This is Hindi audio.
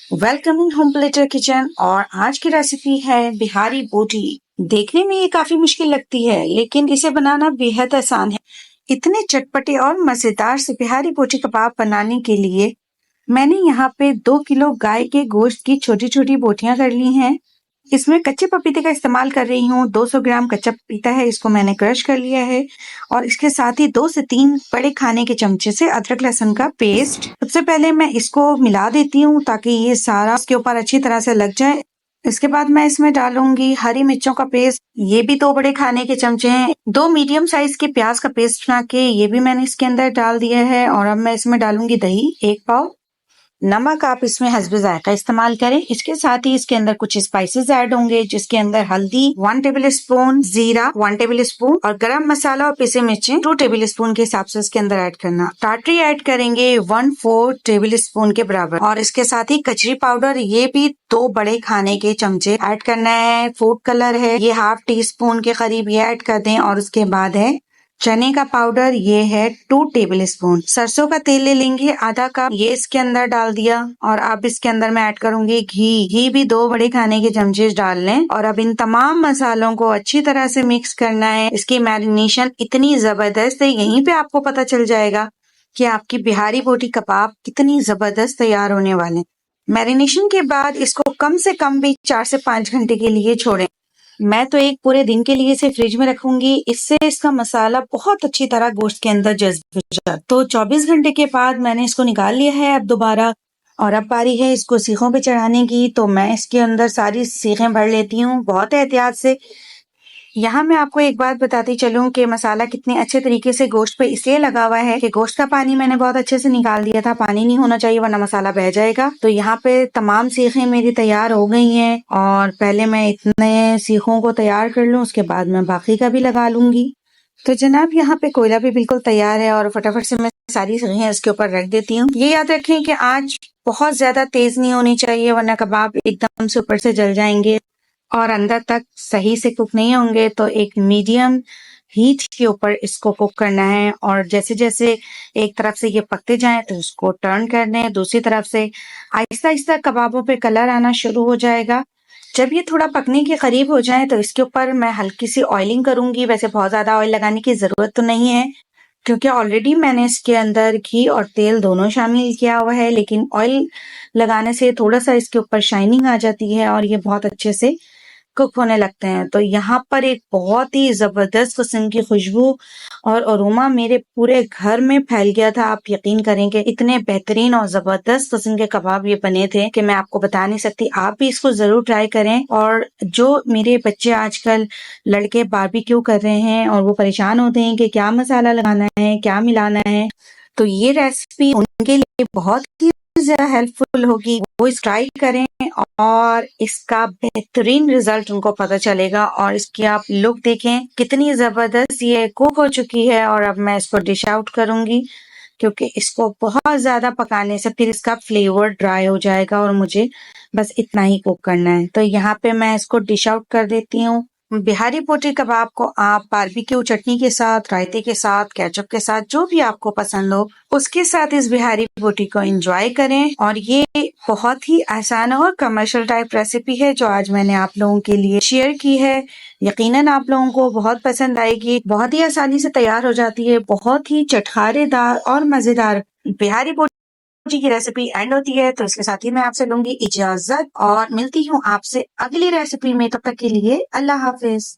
Welcome in home platter kitchen. और आज की रेसिपी है बिहारी बोटी। देखने में ये काफी मुश्किल लगती है लेकिन इसे बनाना बेहद आसान है। इतने चटपटे और मजेदार से बिहारी बोटी कबाब बनाने के लिए मैंने यहाँ पे 2 किलो गाय के गोश्त की छोटी छोटी बोटियां कर ली हैं। इसमें कच्चे पपीते का इस्तेमाल कर रही हूँ। 200 ग्राम कच्चा पपीता है, इसको मैंने क्रश कर लिया है। और इसके साथ ही 2 से 3 बड़े खाने के चमचे से अदरक लहसुन का पेस्ट। सबसे पहले मैं इसको मिला देती हूँ ताकि ये सारा इसके ऊपर अच्छी तरह से लग जाए। इसके बाद मैं इसमें डालूंगी हरी मिर्चों का पेस्ट, ये भी 2 बड़े खाने के चमचे हैं। 2 मीडियम साइज के प्याज का पेस्ट बना के ये भी मैंने इसके अंदर डाल दिया है। और अब मैं इसमें डालूंगी दही 1 पाव। नमक आप इसमें हस्बे जायका इस्तेमाल करें। इसके साथ ही इसके अंदर कुछ स्पाइसेस ऐड होंगे जिसके अंदर हल्दी 1 टेबल स्पून, जीरा 1 टेबल स्पून और गरम मसाला और पिसे मिर्चें 2 टेबल स्पून के हिसाब से इसके अंदर ऐड करना। टाटरी ऐड करेंगे 1/4 टेबल स्पून के बराबर। और इसके साथ ही कचरी पाउडर ये भी 2 बड़े खाने के चमचे ऐड करना है। फूड कलर है ये ½ टी स्पून के करीब ये ऐड कर दें। और उसके बाद है चने का पाउडर, ये है 2 टेबल स्पून। सरसों का तेल ले लेंगे आधा कप, ये इसके अंदर डाल दिया। और अब इसके अंदर मैं ऐड करूंगी घी भी 2 बड़े खाने के चमचे डाल लें। और अब इन तमाम मसालों को अच्छी तरह से मिक्स करना है। इसकी मैरिनेशन इतनी जबरदस्त है, यहीं पे आपको पता चल जाएगा कि आपकी बिहारी बोटी कबाब कितनी जबरदस्त तैयार होने वाले। मैरिनेशन के बाद इसको कम से कम भी 4 से 5 घंटे के लिए छोड़ें। मैं तो एक पूरे दिन के लिए इसे फ्रिज में रखूंगी, इससे इसका मसाला बहुत अच्छी तरह गोश्त के अंदर जज्ब हो जाए। तो 24 घंटे के बाद मैंने इसको निकाल लिया है अब दोबारा। और अब बारी है इसको सीखों पे चढ़ाने की। तो मैं इसके अंदर सारी सीखें भर लेती हूँ बहुत एहतियात से। यहाँ मैं आपको एक बात बताती चलूं कि मसाला कितने अच्छे तरीके से गोश्त पे इसलिए लगा हुआ है कि गोश्त का पानी मैंने बहुत अच्छे से निकाल दिया था। पानी नहीं होना चाहिए वरना मसाला बह जाएगा। तो यहाँ पे तमाम सीखें मेरी तैयार हो गई हैं। और पहले मैं इतने सीखों को तैयार कर लूं, उसके बाद मैं बाकी का भी लगा लूंगी। तो जनाब यहाँ पे कोयला भी बिल्कुल तैयार है और फटाफट से मैं सारी सीखें इसके ऊपर रख देती हूँ। ये याद रखें कि आंच बहुत ज्यादा तेज नहीं होनी चाहिए वरना कबाब एकदम से ऊपर से जल जाएंगे और अंदर तक सही से कुक नहीं होंगे। तो एक मीडियम हीट के ऊपर इसको कुक करना है। और जैसे जैसे एक तरफ से ये पकते जाएं तो इसको टर्न करना है। दूसरी तरफ से आहिस्ता आहिस्ता कबाबों पे कलर आना शुरू हो जाएगा। जब ये थोड़ा पकने के करीब हो जाए तो इसके ऊपर मैं हल्की सी ऑयलिंग करूंगी। वैसे बहुत ज्यादा ऑयल लगाने की जरूरत तो नहीं है क्योंकि ऑलरेडी मैंने इसके अंदर घी और तेल दोनों शामिल किया हुआ है। लेकिन ऑयल लगाने से थोड़ा सा इसके ऊपर शाइनिंग आ जाती है और ये बहुत अच्छे से कुक होने लगते हैं। तो यहाँ पर एक बहुत ही जबरदस्त किस्म की खुशबू और अरोमा मेरे पूरे घर में फैल गया था। आप यकीन करेंगे इतने बेहतरीन और जबरदस्त किस्म के कबाब ये बने थे कि मैं आपको बता नहीं सकती। आप भी इसको जरूर ट्राई करें। और जो मेरे बच्चे आजकल लड़के बारबेक्यू कर रहे हैं और वो परेशान होते हैं कि क्या मसाला लगाना है, क्या मिलाना है, तो ये रेसिपी उनके लिए बहुत ही ज्यादा हेल्पफुल होगी। वो इस ट्राई करें और इसका बेहतरीन रिजल्ट उनको पता चलेगा। और इसकी आप लुक देखें कितनी जबरदस्त ये कुक हो चुकी है। और अब मैं इसको डिश आउट करूंगी क्योंकि इसको बहुत ज्यादा पकाने से फिर इसका फ्लेवर ड्राई हो जाएगा और मुझे बस इतना ही कुक करना है। तो यहाँ पे मैं इसको डिश आउट कर देती हूँ। बिहारी बोटी कबाब को आप बारबेक्यू चटनी के साथ, रायते के साथ, केचप के साथ, जो भी आपको पसंद हो उसके साथ इस बिहारी बोटी को एंजॉय करें। और ये बहुत ही आसान और कमर्शियल टाइप रेसिपी है जो आज मैंने आप लोगों के लिए शेयर की है। यकीनन आप लोगों को बहुत पसंद आएगी। बहुत ही आसानी से तैयार हो जाती है। बहुत ही चटखारेदार और मजेदार बिहारी बोटी की रेसिपी एंड होती है। तो इसके साथ ही मैं आपसे लूंगी इजाजत और मिलती हूँ आपसे अगली रेसिपी में। तब तक के लिए अल्लाह हाफिज।